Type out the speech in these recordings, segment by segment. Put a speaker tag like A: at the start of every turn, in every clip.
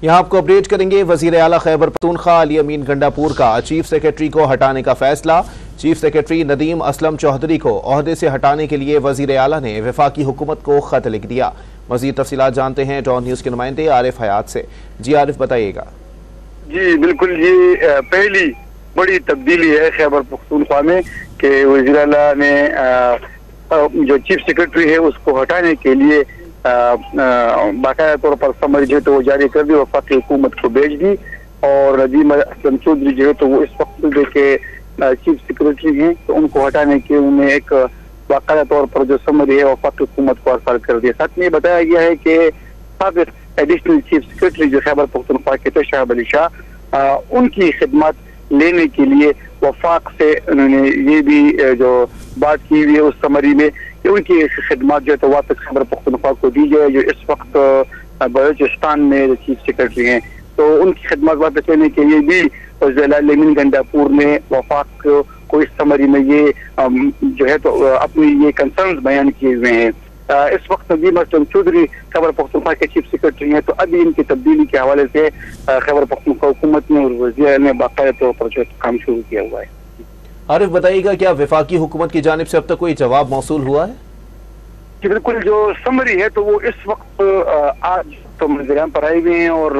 A: यहाँ आपको अपडेट करेंगे। वजीर आला खैबर पख्तूनख्वा अली अमीन गंडापुर का चीफ सेक्रेटरी को हटाने का फैसला। चीफ सेक्रेटरी नदीम असलम चौधरी को ओहदे से हटाने के लिए वजीर आला ने वफाकी हुकूमत को खत लिख दिया। मजीद तफसीलात जानते हैं डॉन न्यूज के नुमाइंदे आरिफ हयात से। जी आरिफ, बताइएगा।
B: जी बिल्कुल, ये पहली बड़ी तब्दीली है खैबर पख्तूनख्वा में कि वजीर आला ने जो चीफ सेक्रेटरी है उसको हटाने के लिए बाकायदा तौर पर समरी जो है तो वो जारी कर दी, वफाकी हुकूमत को भेज दी। और नदीम असलम चौधरी जो है तो वो इस वक्त के चीफ सेक्रेटरी हैं, तो उनको हटाने के उन्हें एक बाकायदा तौर पर जो समरी है वफाकी हुकूमत को अरसाल कर दिया। साथ में बताया गया है कि साबिक एडिशनल चीफ सेक्रेटरी जो खैबर पख्तूनख्वा के थे शाह अली शाह, उनकी खिदमत लेने के लिए वफाक से उन्होंने ये भी जो बात की हुई है उस समरी में कि उनकी खिदमत जो है तो वापस खैबर पख्तूनख्वा को दी जाए, जो इस वक्त बलूचिस्तान में चीफ सेक्रेटरी हैं। तो उनकी खिदमत वापस लेने के लिए भी वज़ीर आला अली अमीन गंडापुर ने वफाक को इस समरी में ये जो है तो अपनी ये कंसर्न्स बयान किए हुए हैं। इस वक्त नदीम असलम चौधरी खैबर पख्तूनख्वा के चीफ सेक्रेटरी हैं, तो अभी इनकी तब्दीली के हवाले से खैबर पख्तूनख्वा हुकूमत ने और वज़ीर ने बाकायदा तौर पर जो काम शुरू किया हुआ है।
A: आरिफ, बताइएगा क्या वफाकी हुकूमत की जानिब से अब तक कोई जवाब मौसूल हुआ है?
B: जी बिल्कुल, जो समरी है तो वो इस वक्त आज तो मंजराम पर आई हुई हैं और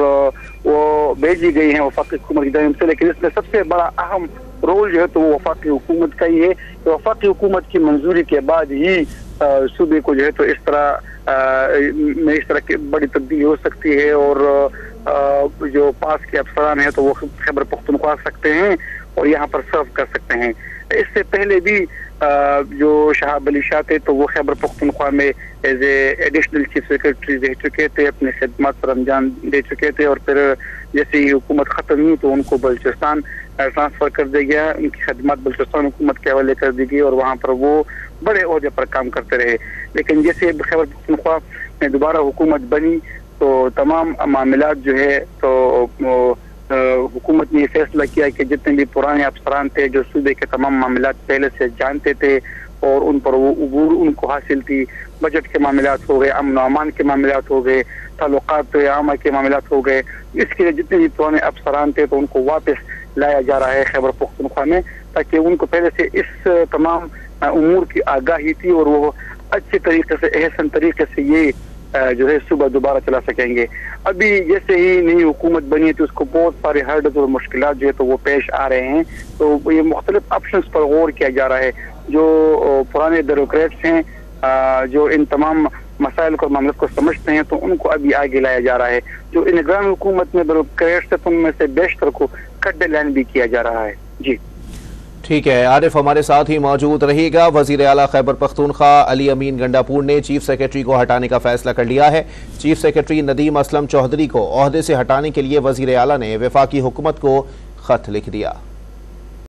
B: वो भेजी गई हैं वफाकी हुकूमत की जानिब से, लेकिन इसमें सबसे बड़ा अहम रोल जो है तो वो वफाकी हुकूमत का ही है। तो वफाकी हुकूमत की मंजूरी के बाद ही सूबे को जो है तो इस तरह की बड़ी तब्दीली हो सकती है और जो पास के अफसरान हैं तो वो खैबर पख्तूनख्वा आ सकते हैं और यहाँ पर सर्व कर सकते हैं। इससे पहले भी जो शाह अली शाह थे तो वो खैबर पख्तूनख्वा में एज एडिशनल चीफ सेक्रेटरी रह चुके थे, अपनी खिदमत पर अंजाम दे चुके थे और फिर जैसे ही हुकूमत खत्म हुई तो उनको बलूचिस्तान ट्रांसफर कर दिया गया, उनकी खिदमत बलूचिस्तान हुकूमत के हवाले कर दी गई और वहाँ पर वो बड़े ओहदे पर काम करते रहे। लेकिन जैसे खैबर पख्तूनख्वा में दोबारा हुकूमत बनी तो तमाम मामलात जो है तो हुकूमत ने फैसला किया कि जितने भी पुराने अफसरान थे जो सूबे के तमाम मामलात पहले से जानते थे और उन पर वो उबूर उनको हासिल थी, बजट के मामलात हो गए, अमन अमान के मामलात हो गए, ताल्लुकात आमा के मामलात हो गए, इसके लिए जितने भी पुराने अफसरान थे तो उनको वापस लाया जा रहा है खैबर पख्तूनख्वा में, ताकि उनको पहले से इस तमाम उमूर की आगाही थी और वो अच्छे तरीके से एहसन तरीके से ये जो है सुबह दोबारा चला सकेंगे। अभी जैसे ही नई हुकूमत बनी है तो उसको बहुत सारे हर्डल्स और मुश्किलात जो है तो वो पेश आ रहे हैं, तो ये मुख्तलिफ ऑप्शंस पर गौर किया जा रहा है। जो पुराने ब्यूरोक्रेट्स हैं जो इन तमाम मसाइल और मामलों को समझते हैं तो उनको अभी आगे लाया जा रहा है। जो निगरान हुकूमत में ब्यूरोक्रेट्स है तो उनमें से बेशतर को कट लाइन भी किया जा रहा है। जी
A: ठीक है, आरिफ हमारे साथ ही मौजूद रहेगा। वजीर आला खैबर पख्तूनख्वा अली अमीन गंडापुर ने चीफ सेक्रेटरी को हटाने का फैसला कर लिया है। चीफ सेक्रेटरी नदीम असलम चौधरी को ओहदे से हटाने के लिए वजीर आला ने वफाकी हुकूमत को खत लिख दिया।